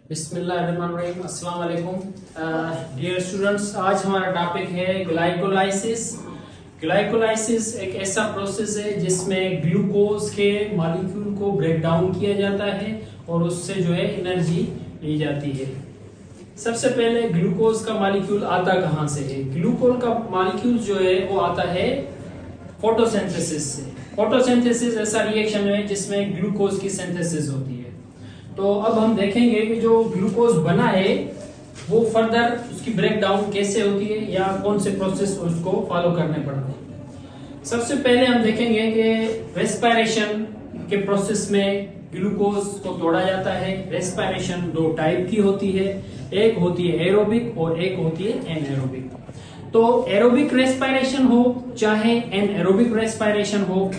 बिस्मिल्लाहिर्रहमानिर्रहीम, अस्सलाम वालेकुम। डियर स्टूडेंट्स, आज हमारा टॉपिक है ग्लाइकोलाइसिस। ग्लाइकोलाइसिस एक ऐसा प्रोसेस है जिसमें ग्लूकोज के मॉलिक्यूल को ब्रेक डाउन किया जाता है और उससे जो है एनर्जी ली जाती है। सबसे पहले ग्लूकोज का मॉलिक्यूल आता कहाँ से है? ग्लूकोज का मॉलिक्यूल जो है वो आता है फोटोसिंथेसिस से। फोटोसिंथेसिस ऐसा रिएक्शन है जिसमें ग्लूकोज की सिंथेसिस होती है। तो अब हम देखेंगे कि जो ग्लूकोज बना है वो फर्दर उसकी ब्रेक डाउन कैसे होती है या कौन से प्रोसेस उसको फॉलो करने पड़ते हैं। सबसे पहले हम देखेंगे कि रेस्पिरेशन के प्रोसेस में ग्लूकोज को तोड़ा जाता है। रेस्पिरेशन दो टाइप की होती है, एक होती है एरोबिक और एक होती है एनएरोबिक। तो एरोबिक रेस्पिरेशन हो चाहे एनएरोबिक रेस्पिरेशन हो,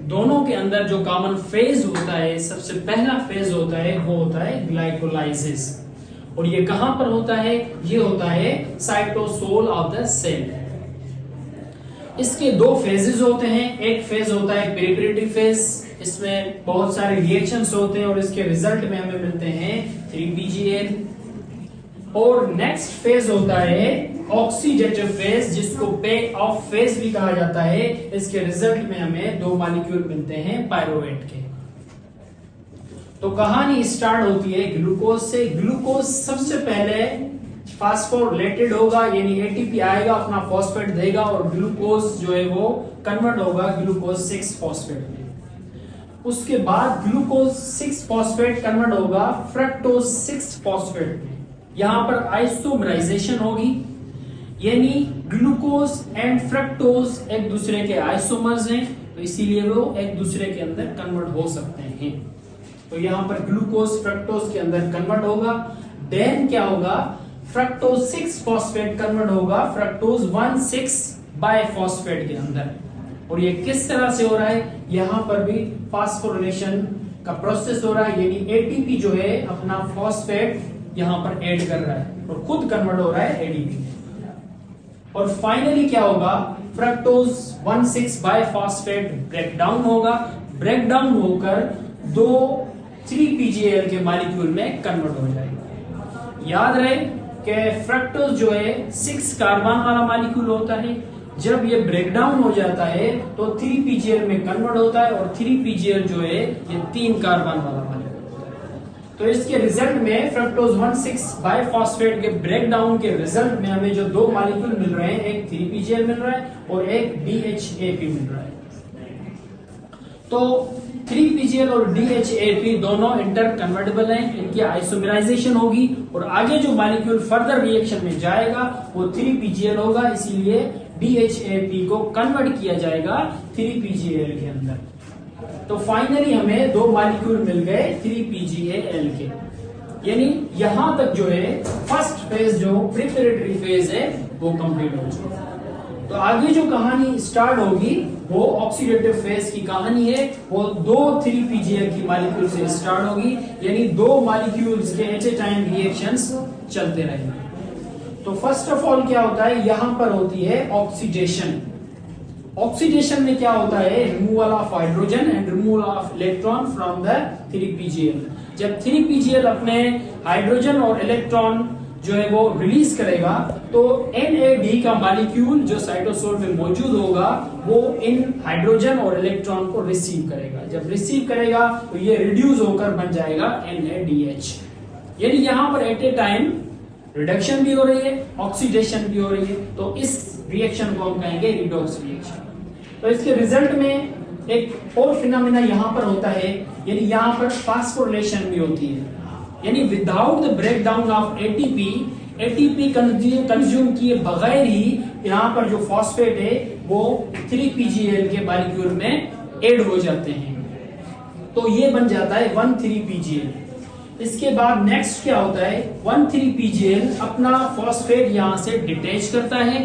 दोनों के अंदर जो कॉमन फेज होता है, सबसे पहला फेज होता है वो होता है ग्लाइकोलाइसिस। और ये कहां पर होता है? ये होता है साइटोसोल ऑफ द सेल। इसके दो फेजेस होते हैं। एक फेज होता है प्रिपरेटरी फेज, इसमें बहुत सारे रिएक्शंस होते हैं और इसके रिजल्ट में हमें मिलते हैं 3-PGL। और नेक्स्ट फेज होता है ऑक्सीडेटिव फेज, जिसको पे ऑफ फेज भी कहा जाता है। इसके रिजल्ट में हमें दो मॉलिक्यूल मिलते हैं पायरुवेट के। तो कहानी स्टार्ट होती है ग्लूकोज से। ग्लूकोज सबसे पहले फास्फोरिलेटेड होगा, यानी एटीपी आएगा, अपना फॉस्फेट देगा और ग्लूकोज जो है वो कन्वर्ट होगा ग्लूकोज 6 फॉस्फेट में। उसके बाद ग्लूकोज 6 फॉस्फेट कन्वर्ट होगा फ्रक्टोज 6 फॉस्फेट में। यहां पर आइसोमराइजेशन होगी, यानी ग्लूकोज एंड फ्रक्टोज एक दूसरे के आइसोमर्स हैं, तो इसीलिए वो एक दूसरे के अंदर कन्वर्ट हो सकते हैं। तो यहां पर ग्लूकोज फ्रक्टोज के अंदर कन्वर्ट होगा। देन क्या होगा? फ्रक्टोज 6 फॉस्फेट कन्वर्ट होगा फ्रक्टोज 1,6 बाइफॉस्फेट के अंदर। और ये किस तरह से हो रहा है? यहां पर भी फास्फोरिलेशन का प्रोसेस हो रहा है, यानी एटीपी जो है अपना फॉस्फेट यहां पर ऐड कर रहा है और खुद कन्वर्ट हो रहा है एडीपी में। और फाइनली क्या होगा? फ्रक्टोज 1,6 बाइफॉस्फेट ब्रेक डाउन होगा। ब्रेक डाउन होकर दो 3-PGL के मॉलिक्यूल में कन्वर्ट हो जाएगा। याद रहे कि फ्रक्टोज जो है 6 कार्बन वाला मॉलिक्यूल होता है। जब ये ब्रेक डाउन हो जाता है तो 3-PGL में कन्वर्ट होता है और 3-PGL जो है ये 3 कार्बन वाला मॉलिक्यूल। तो इसके रिजल्ट में फ्रक्टोज 1,6 बाइफॉस्फेट के ब्रेक डाउन के रिजल्ट में हमें जो दो मॉलिक्यूल मिल रहे हैं, एक 3-PGL मिल रहा है और एक DHAP मिल रहा है। तो 3-PGL और DHAP दोनों इंटर कन्वर्टेबल हैं, इनकी आइसोमराइजेशन होगी और आगे जो मॉलिक्यूल फर्दर रिएक्शन में जाएगा वो 3-PGL होगा, इसीलिए DHAP को कन्वर्ट किया जाएगा 3-PGL के अंदर। तो फाइनली हमें दो मॉलिक्यूल मिल गए 3-PGAL के, यानी यहां तक जो है फर्स्ट फेज जो प्रिपरेटरी फेज है वो कंप्लीट हो चुका है। तो आगे जो कहानी स्टार्ट होगी वो ऑक्सीडेटिव फेज की कहानी है। वो दो 3-PGL की मॉलिक्यूल से स्टार्ट होगी, यानी दो मॉलिक्यूल्स के एट ए टाइम रिएक्शंस चलते रहेंगे। तो फर्स्ट ऑफ ऑल क्या होता है? यहां पर होती है ऑक्सीडेशन। ऑक्सीडेशन में क्या होता है? Removal of hydrogen and removal of electron from the 3-PGL। जब 3-PGL अपने हाइड्रोजन और इलेक्ट्रॉन जो है वो रिलीज करेगा तो NAD का मॉलिक्यूल जो साइटोसोल में मौजूद होगा वो इन हाइड्रोजन और इलेक्ट्रॉन को रिसीव करेगा। जब रिसीव करेगा तो ये रिड्यूस होकर बन जाएगा NADH। यानी यहां पर एट ए टाइम रिडक्शन भी हो रही है, ऑक्सीडेशन भी हो रही है। तो इस रिएक्शन को हम कहेंगे रिडॉक्स रिएक्शन। तो इसके रिजल्ट में एक और फिनोमेना यहां पर होता है, यानी यहां पर फास्फोरिलेशन भी होती है, यानी without the breakdown of ATP consume किए बगैर ही यहां पर जो फॉस्फेट है वो 3-PGL के मॉलिक्यूल में ऐड हो जाते हैं। तो ये बन जाता है 1,3-PGL। इसके बाद नेक्स्ट क्या होता है? 1,3-PGL अपना फॉस्फेट यहां से डिटैच करता है,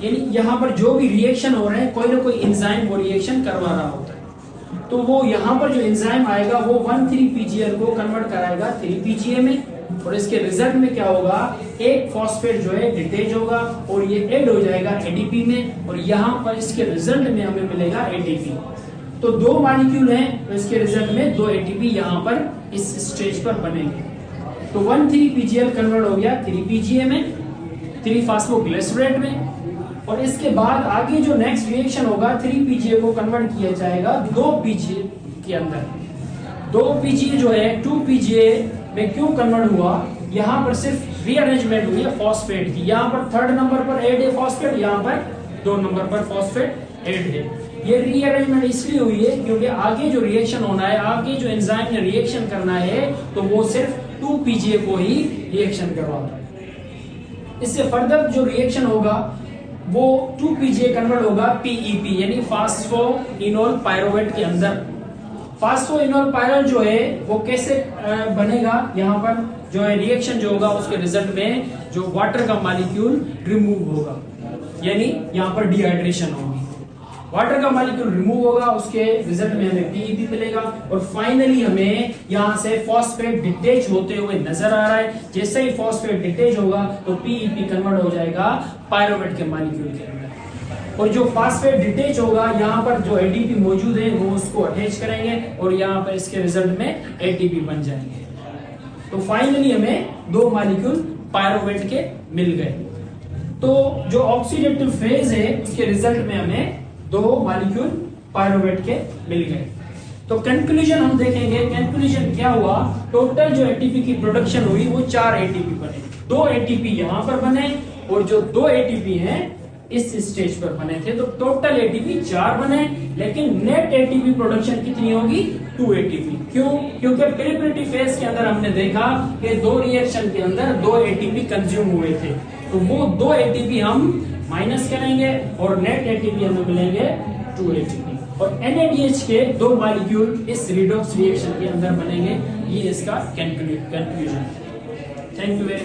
यानी यहां पर जो भी रिएक्शन हो रहे हैं कोई ना कोई एंजाइम वो रिएक्शन करवा रहा होता है। तो वो यहां पर जो एंजाइम आएगा वो 1,3-PGL को कन्वर्ट कराएगा 3-PGA में और इसके रिजल्ट में क्या होगा? एक फॉस्फेट जो है डिटैच होगा और ये ऐड हो जाएगा एडीपी में और यहां पर इसके रिजल्ट में हमें मिलेगा एटीपी। तो दो मॉलिक्यूल हैं तो इसके रिजल्ट में 2 एटीपी यहां पर इस स्टेज पर बनेंगे। तो 1,3-PGL कन्वर्ट हो गया 3-PGA में, 3-फास्फोग्लिसरेट में, और इसके बाद आगे जो नेक्स्ट रिएक्शन होगा 3-PGA को कन्वर्ट किया जाएगा 2-PGA के अंदर। 2-PGA जो है 2-PGA में क्यों कन्वर्ट हुआ, यहाँ पर सिर्फ रीअरेंजमेंट हुई है फॉस्फेट की। यहाँ पर 3rd नंबर पर ऐड है फॉस्फेट, यहाँ पर 2 नंबर पर फॉस्फेट ऐड है। ये रीअरेंजमेंट इसलिए हुई है क्योंकि आगे जो रिएक्शन होना है, आगे जो एंजाइम ने रिएक्शन करना है, तो वो सिर्फ 2-PGA को ही रिएक्शन करवाता है। इससे फर्दर जो रिएक्शन होगा वो 2-PGA कन्वर्ट होगा PEP यानी फास्फोइनोल पायरोवेट के अंदर। फास्फोइनोल पायरोल जो है वो कैसे बनेगा, यहाँ पर जो है रिएक्शन जो होगा उसके रिजल्ट में जो वाटर का मॉलिक्यूल रिमूव होगा, यानी यहाँ पर डिहाइड्रेशन होगी, वाटर का मॉलिक्यूल रिमूव होगा, उसके रिजल्ट में हमें PEP मिलेगा। और फाइनली हमें यहाँ से फॉस्फेट डिटेच होते हुए नजर आ रहा है। जैसे ही फॉस्फेट डिटेच होगा तो PEP कन्वर्ट हो जाएगा पायरोवेट के मॉलिक्यूल के अंदर, और जो फॉस्फेट डिटेच होगा यहाँ पर जो ATP मौजूद है वो उसको अटैच करेंगे और यहाँ पर इसके रिजल्ट में ATP बन जाएंगे। तो फाइनली हमें 2 मॉलिक्यूल पायरोवेट के मिल गए। तो जो ऑक्सीडेटिव फेज है उसके रिजल्ट में हमें 2 मॉलिक्यूल पायरोवेट के मिल गए। तो कंक्लूजन हम देखेंगे, कंक्लूजन क्या हुआ, टोटल जो ATP की प्रोडक्शन हुई वो 4 ATP बने, 2 ATP यहाँ पर बने और जो 2 ATP हैं इस स्टेज पर बने थे, तो टोटल ATP 4 बने, लेकिन नेट ATP प्रोडक्शन कितनी होगी 2 ATP। क्यों? क्योंकि प्रिपरेटरी फेज के अंदर हमने देखा कि 2 रिएक्शन के अंदर 2 ATP कंज्यूम हुए थे, तो वो 2 ATP हम माइनस करेंगे और नेट ATP हमें मिलेंगे 2 ATP, और NADH के 2 मॉलिक्यूल इस रिडॉक्स रिएक्शन के अंदर बनेंगे। ये इसका conclusion. Thank you very much.